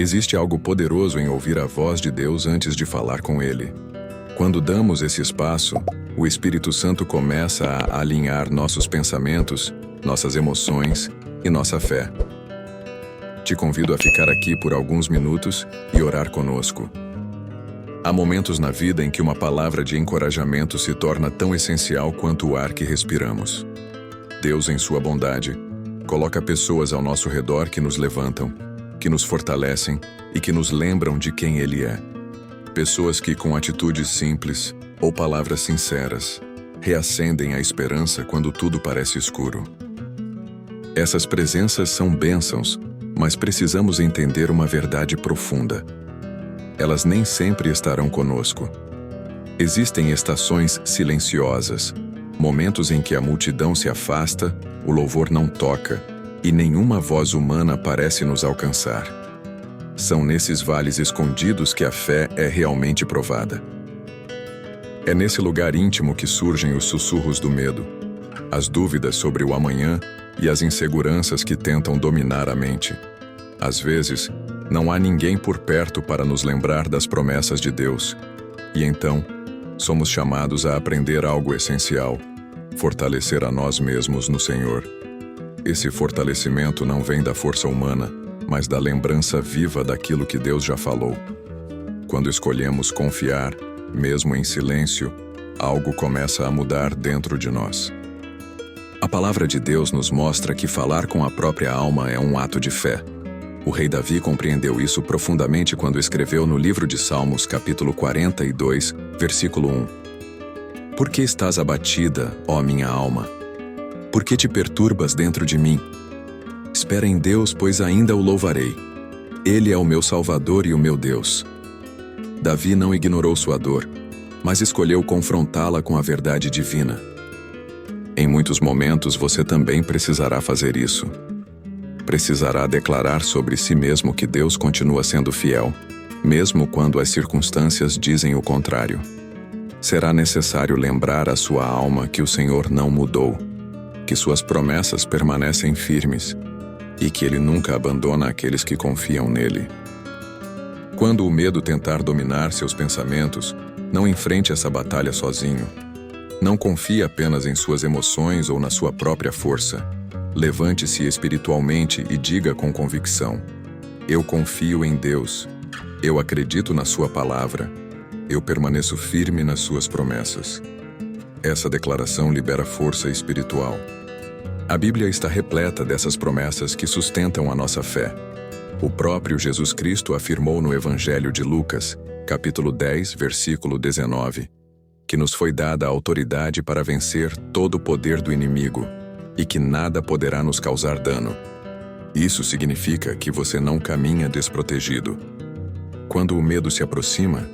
Existe algo poderoso em ouvir a voz de Deus antes de falar com Ele. Quando damos esse espaço, o Espírito Santo começa a alinhar nossos pensamentos, nossas emoções e nossa fé. Te convido a ficar aqui por alguns minutos e orar conosco. Há momentos na vida em que uma palavra de encorajamento se torna tão essencial quanto o ar que respiramos. Deus, em sua bondade, coloca pessoas ao nosso redor que nos levantam, que nos fortalecem e que nos lembram de quem Ele é. Pessoas que, com atitudes simples ou palavras sinceras, reacendem a esperança quando tudo parece escuro. Essas presenças são bênçãos, mas precisamos entender uma verdade profunda. Elas nem sempre estarão conosco. Existem estações silenciosas, momentos em que a multidão se afasta, o louvor não toca e nenhuma voz humana parece nos alcançar. São nesses vales escondidos que a fé é realmente provada. É nesse lugar íntimo que surgem os sussurros do medo, as dúvidas sobre o amanhã e as inseguranças que tentam dominar a mente. Às vezes, não há ninguém por perto para nos lembrar das promessas de Deus. E então, somos chamados a aprender algo essencial: fortalecer a nós mesmos no Senhor. Esse fortalecimento não vem da força humana, mas da lembrança viva daquilo que Deus já falou. Quando escolhemos confiar, mesmo em silêncio, algo começa a mudar dentro de nós. A palavra de Deus nos mostra que falar com a própria alma é um ato de fé. O rei Davi compreendeu isso profundamente quando escreveu no livro de Salmos, capítulo 42, versículo 1. Por que estás abatida, ó minha alma? Por que te perturbas dentro de mim? Espera em Deus, pois ainda o louvarei. Ele é o meu Salvador e o meu Deus. Davi não ignorou sua dor, mas escolheu confrontá-la com a verdade divina. Em muitos momentos você também precisará fazer isso. Precisará declarar sobre si mesmo que Deus continua sendo fiel, mesmo quando as circunstâncias dizem o contrário. Será necessário lembrar à sua alma que o Senhor não mudou, que suas promessas permanecem firmes e que Ele nunca abandona aqueles que confiam nele. Quando o medo tentar dominar seus pensamentos, não enfrente essa batalha sozinho. Não confie apenas em suas emoções ou na sua própria força. Levante-se espiritualmente e diga com convicção: eu confio em Deus, eu acredito na sua palavra, eu permaneço firme nas suas promessas. Essa declaração libera força espiritual. A Bíblia está repleta dessas promessas que sustentam a nossa fé. O próprio Jesus Cristo afirmou no Evangelho de Lucas, capítulo 10, versículo 19, que nos foi dada a autoridade para vencer todo o poder do inimigo e que nada poderá nos causar dano. Isso significa que você não caminha desprotegido. Quando o medo se aproxima,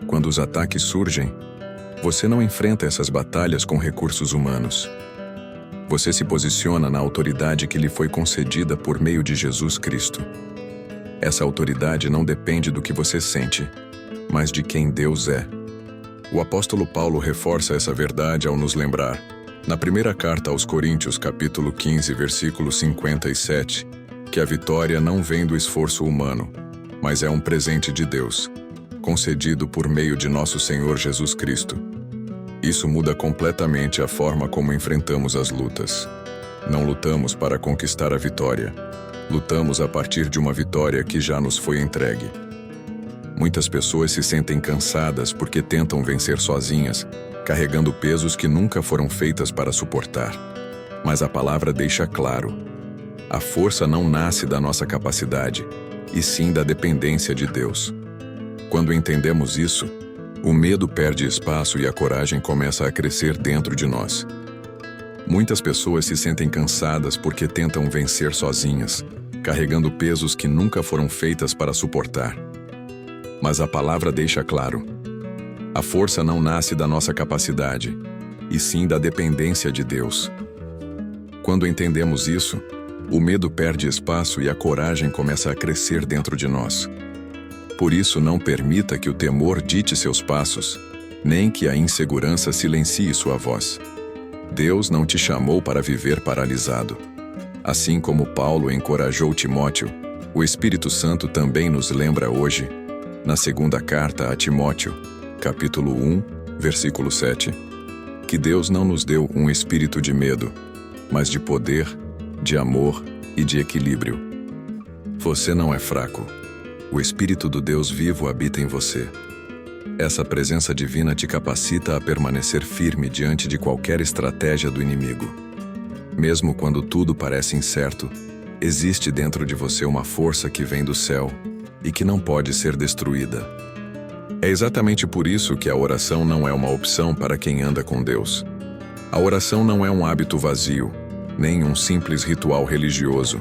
quando os ataques surgem, você não enfrenta essas batalhas com recursos humanos. Você se posiciona na autoridade que lhe foi concedida por meio de Jesus Cristo. Essa autoridade não depende do que você sente, mas de quem Deus é. O apóstolo Paulo reforça essa verdade ao nos lembrar, na primeira carta aos Coríntios, capítulo 15, versículo 57, que a vitória não vem do esforço humano, mas é um presente de Deus, concedido por meio de nosso Senhor Jesus Cristo. Isso muda completamente a forma como enfrentamos as lutas. Não lutamos para conquistar a vitória. Lutamos a partir de uma vitória que já nos foi entregue. Muitas pessoas se sentem cansadas porque tentam vencer sozinhas, carregando pesos que nunca foram feitas para suportar. Mas a palavra deixa claro: a força não nasce da nossa capacidade, e sim da dependência de Deus. Quando entendemos isso, o medo perde espaço e a coragem começa a crescer dentro de nós. Muitas pessoas se sentem cansadas porque tentam vencer sozinhas, carregando pesos que nunca foram feitas para suportar. Mas a palavra deixa claro: a força não nasce da nossa capacidade, e sim da dependência de Deus. Quando entendemos isso, o medo perde espaço e a coragem começa a crescer dentro de nós. Por isso, não permita que o temor dite seus passos, nem que a insegurança silencie sua voz. Deus não te chamou para viver paralisado. Assim como Paulo encorajou Timóteo, O Espírito Santo também nos lembra hoje, na segunda carta a Timóteo, capítulo 1, versículo 7, que Deus não nos deu um espírito de medo, mas de poder, de amor e de equilíbrio. Você não é fraco. O Espírito do Deus vivo habita em você. Essa presença divina te capacita a permanecer firme diante de qualquer estratégia do inimigo. Mesmo quando tudo parece incerto, existe dentro de você uma força que vem do céu e que não pode ser destruída. É exatamente por isso que a oração não é uma opção para quem anda com Deus. A oração não é um hábito vazio, nem um simples ritual religioso.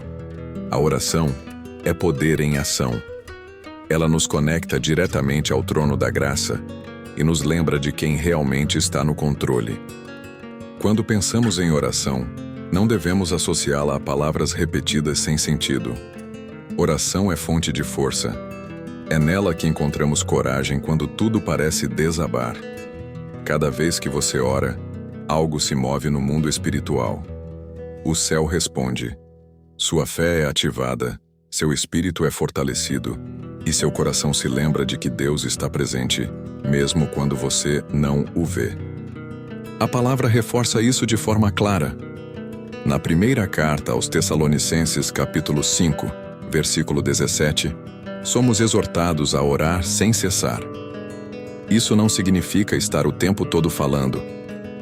A oração é poder em ação. Ela nos conecta diretamente ao trono da graça e nos lembra de quem realmente está no controle. Quando pensamos em oração, não devemos associá-la a palavras repetidas sem sentido. Oração é fonte de força. É nela que encontramos coragem quando tudo parece desabar. Cada vez que você ora, algo se move no mundo espiritual. O céu responde. Sua fé é ativada, seu espírito é fortalecido e seu coração se lembra de que Deus está presente, mesmo quando você não o vê. A palavra reforça isso de forma clara. Na primeira carta aos Tessalonicenses, capítulo 5, versículo 17, somos exortados a orar sem cessar. Isso não significa estar o tempo todo falando,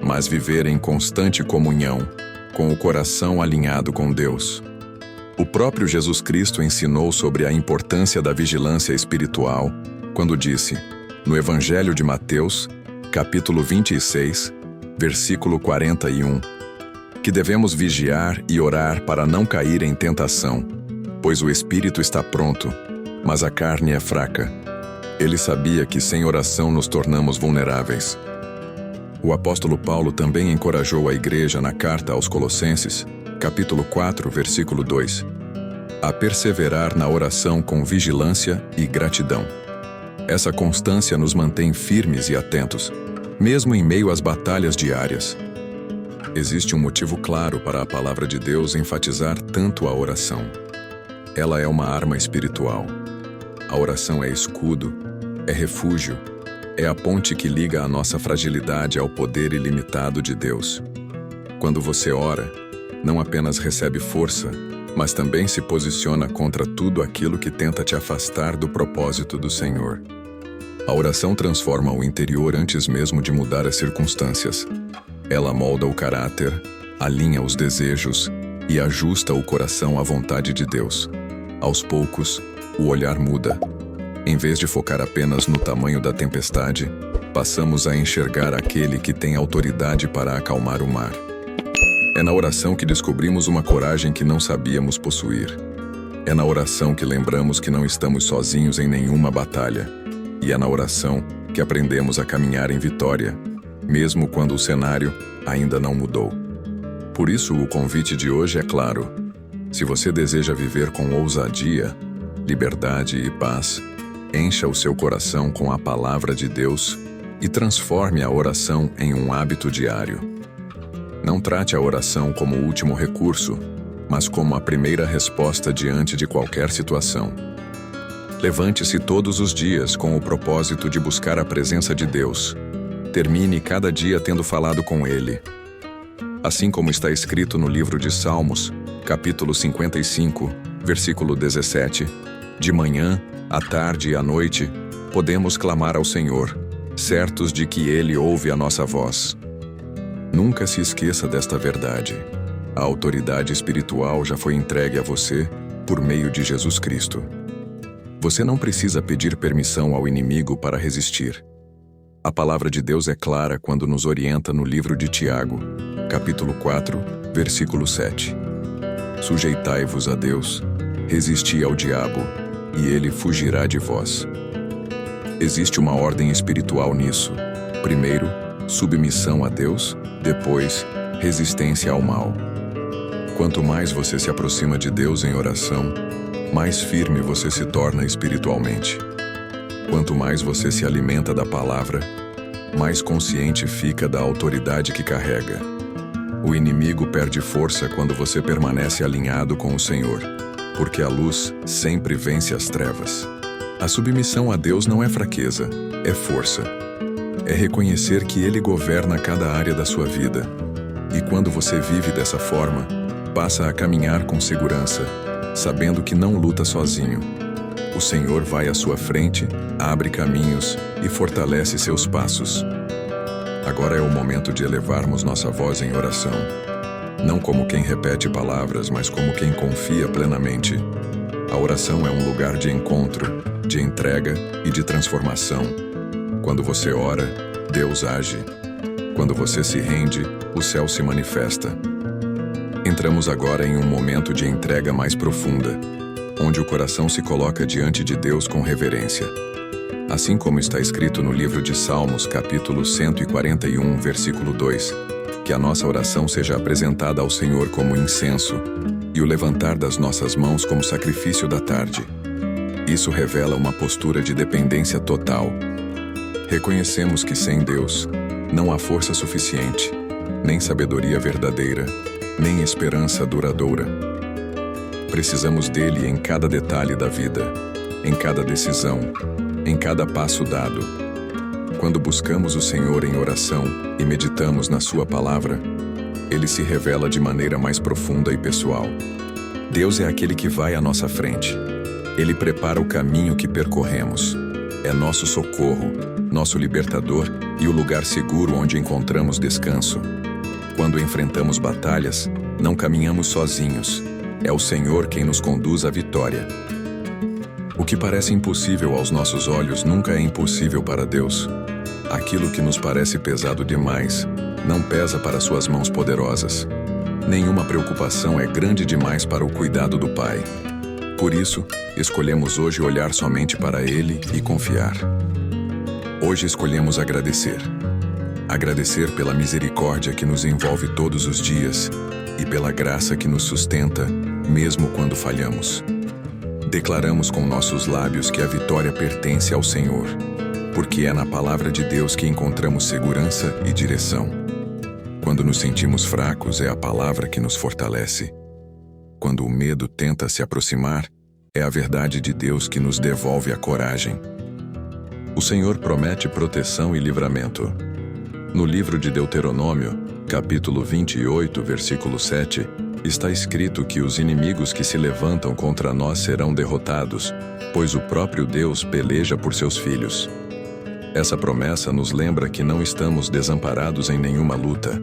mas viver em constante comunhão, com o coração alinhado com Deus. O próprio Jesus Cristo ensinou sobre a importância da vigilância espiritual quando disse, no Evangelho de Mateus, capítulo 26, versículo 41, que devemos vigiar e orar para não cair em tentação, pois o espírito está pronto, mas a carne é fraca. Ele sabia que sem oração nos tornamos vulneráveis. O apóstolo Paulo também encorajou a igreja na carta aos Colossenses, capítulo 4, versículo 2, a perseverar na oração com vigilância e gratidão. Essa constância nos mantém firmes e atentos, mesmo em meio às batalhas diárias. Existe um motivo claro para a palavra de Deus enfatizar tanto a oração. Ela é uma arma espiritual. A oração é escudo, é refúgio, é a ponte que liga a nossa fragilidade ao poder ilimitado de Deus. Quando você ora, não apenas recebe força, mas também se posiciona contra tudo aquilo que tenta te afastar do propósito do Senhor. A oração transforma o interior antes mesmo de mudar as circunstâncias. Ela molda o caráter, alinha os desejos e ajusta o coração à vontade de Deus. Aos poucos, o olhar muda. Em vez de focar apenas no tamanho da tempestade, passamos a enxergar aquele que tem autoridade para acalmar o mar. É na oração que descobrimos uma coragem que não sabíamos possuir. É na oração que lembramos que não estamos sozinhos em nenhuma batalha. E é na oração que aprendemos a caminhar em vitória, mesmo quando o cenário ainda não mudou. Por isso, o convite de hoje é claro. Se você deseja viver com ousadia, liberdade e paz, encha o seu coração com a palavra de Deus e transforme a oração em um hábito diário. Não trate a oração como o último recurso, mas como a primeira resposta diante de qualquer situação. Levante-se todos os dias com o propósito de buscar a presença de Deus. Termine cada dia tendo falado com Ele. Assim como está escrito no livro de Salmos, capítulo 55, versículo 17, de manhã, à tarde e à noite, podemos clamar ao Senhor, certos de que Ele ouve a nossa voz. Nunca se esqueça desta verdade. A autoridade espiritual já foi entregue a você por meio de Jesus Cristo. Você não precisa pedir permissão ao inimigo para resistir. A palavra de Deus é clara quando nos orienta no livro de Tiago, capítulo 4, versículo 7. Sujeitai-vos a Deus, resisti ao diabo, e ele fugirá de vós. Existe uma ordem espiritual nisso. Primeiro, submissão a Deus, depois, resistência ao mal. Quanto mais você se aproxima de Deus em oração, mais firme você se torna espiritualmente. Quanto mais você se alimenta da palavra, mais consciente fica da autoridade que carrega. O inimigo perde força quando você permanece alinhado com o Senhor, porque a luz sempre vence as trevas. A submissão a Deus não é fraqueza, é força. É reconhecer que Ele governa cada área da sua vida. E quando você vive dessa forma, passa a caminhar com segurança, sabendo que não luta sozinho. O Senhor vai à sua frente, abre caminhos e fortalece seus passos. Agora é o momento de elevarmos nossa voz em oração. Não como quem repete palavras, mas como quem confia plenamente. A oração é um lugar de encontro, de entrega e de transformação. Quando você ora, Deus age. Quando você se rende, o céu se manifesta. Entramos agora em um momento de entrega mais profunda, onde o coração se coloca diante de Deus com reverência. Assim como está escrito no livro de Salmos, capítulo 141, versículo 2, que a nossa oração seja apresentada ao Senhor como incenso e o levantar das nossas mãos como sacrifício da tarde. Isso revela uma postura de dependência total. Reconhecemos que sem Deus não há força suficiente, nem sabedoria verdadeira, nem esperança duradoura. Precisamos dele em cada detalhe da vida, em cada decisão, em cada passo dado. Quando buscamos o Senhor em oração e meditamos na sua palavra, ele se revela de maneira mais profunda e pessoal. Deus é aquele que vai à nossa frente. Ele prepara o caminho que percorremos. É nosso socorro, nosso libertador e o lugar seguro onde encontramos descanso. Quando enfrentamos batalhas, não caminhamos sozinhos. É o Senhor quem nos conduz à vitória. O que parece impossível aos nossos olhos nunca é impossível para Deus. Aquilo que nos parece pesado demais não pesa para suas mãos poderosas. Nenhuma preocupação é grande demais para o cuidado do Pai. Por isso, escolhemos hoje olhar somente para Ele e confiar. Hoje escolhemos agradecer. Agradecer pela misericórdia que nos envolve todos os dias e pela graça que nos sustenta, mesmo quando falhamos. Declaramos com nossos lábios que a vitória pertence ao Senhor, porque é na palavra de Deus que encontramos segurança e direção. Quando nos sentimos fracos, é a palavra que nos fortalece. Quando o medo tenta se aproximar, é a verdade de Deus que nos devolve a coragem. O Senhor promete proteção e livramento. No livro de Deuteronômio, capítulo 28, versículo 7, está escrito que os inimigos que se levantam contra nós serão derrotados, pois o próprio Deus peleja por seus filhos. Essa promessa nos lembra que não estamos desamparados em nenhuma luta.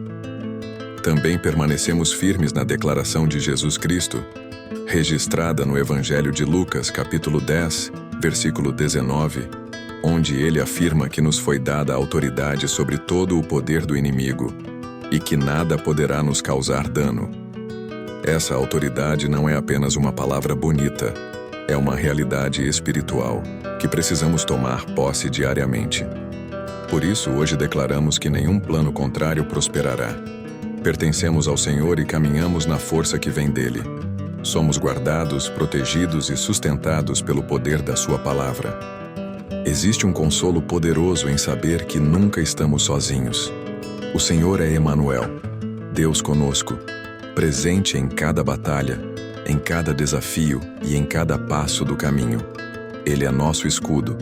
Também permanecemos firmes na declaração de Jesus Cristo, registrada no Evangelho de Lucas, capítulo 10, versículo 19, onde ele afirma que nos foi dada a autoridade sobre todo o poder do inimigo e que nada poderá nos causar dano. Essa autoridade não é apenas uma palavra bonita, é uma realidade espiritual que precisamos tomar posse diariamente. Por isso, hoje declaramos que nenhum plano contrário prosperará. Pertencemos ao Senhor e caminhamos na força que vem dele. Somos guardados, protegidos e sustentados pelo poder da sua palavra. Existe um consolo poderoso em saber que nunca estamos sozinhos. O Senhor é Emanuel, Deus conosco, presente em cada batalha, em cada desafio e em cada passo do caminho. Ele é nosso escudo,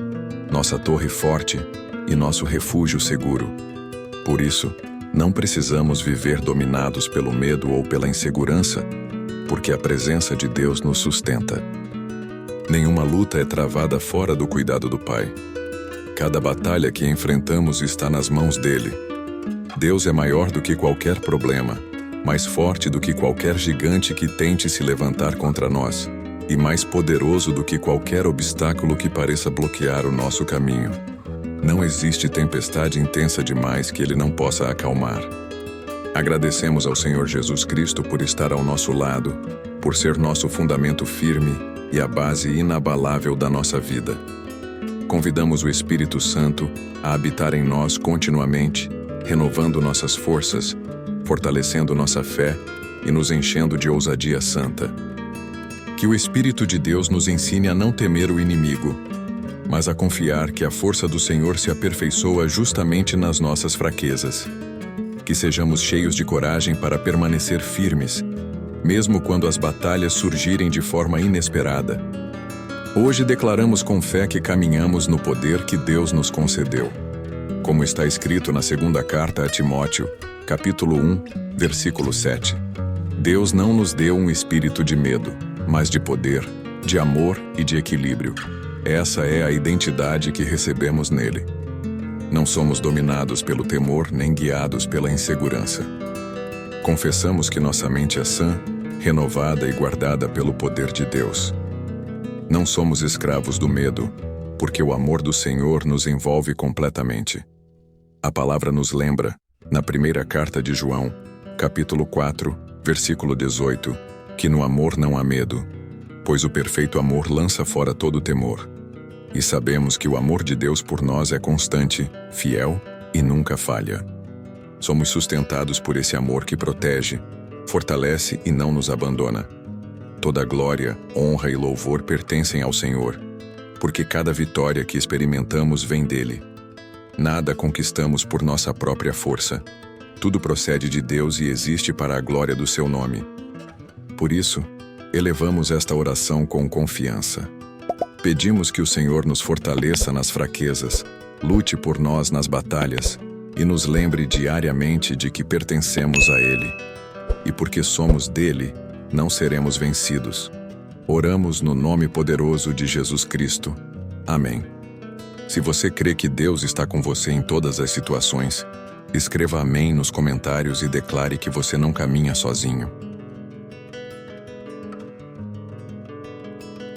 nossa torre forte e nosso refúgio seguro. Por isso, não precisamos viver dominados pelo medo ou pela insegurança, porque a presença de Deus nos sustenta. Nenhuma luta é travada fora do cuidado do Pai. Cada batalha que enfrentamos está nas mãos dele. Deus é maior do que qualquer problema, mais forte do que qualquer gigante que tente se levantar contra nós, e mais poderoso do que qualquer obstáculo que pareça bloquear o nosso caminho. Não existe tempestade intensa demais que ele não possa acalmar. Agradecemos ao Senhor Jesus Cristo por estar ao nosso lado, por ser nosso fundamento firme e a base inabalável da nossa vida. Convidamos o Espírito Santo a habitar em nós continuamente, renovando nossas forças, fortalecendo nossa fé e nos enchendo de ousadia santa. Que o Espírito de Deus nos ensine a não temer o inimigo, mas a confiar que a força do Senhor se aperfeiçoa justamente nas nossas fraquezas. Que sejamos cheios de coragem para permanecer firmes, mesmo quando as batalhas surgirem de forma inesperada. Hoje declaramos com fé que caminhamos no poder que Deus nos concedeu. Como está escrito na segunda carta a Timóteo, capítulo 1, versículo 7. Deus não nos deu um espírito de medo, mas de poder, de amor e de equilíbrio. Essa é a identidade que recebemos nele. Não somos dominados pelo temor nem guiados pela insegurança. Confessamos que nossa mente é sã, renovada e guardada pelo poder de Deus. Não somos escravos do medo, porque o amor do Senhor nos envolve completamente. A palavra nos lembra, na primeira carta de João, capítulo 4, versículo 18, que no amor não há medo, pois o perfeito amor lança fora todo temor. E sabemos que o amor de Deus por nós é constante, fiel e nunca falha. Somos sustentados por esse amor que protege, fortalece e não nos abandona. Toda glória, honra e louvor pertencem ao Senhor, porque cada vitória que experimentamos vem dele. Nada conquistamos por nossa própria força. Tudo procede de Deus e existe para a glória do seu nome. Por isso, elevamos esta oração com confiança. Pedimos que o Senhor nos fortaleça nas fraquezas, lute por nós nas batalhas e nos lembre diariamente de que pertencemos a Ele. E porque somos dele, não seremos vencidos. Oramos no nome poderoso de Jesus Cristo. Amém. Se você crê que Deus está com você em todas as situações, escreva amém nos comentários e declare que você não caminha sozinho.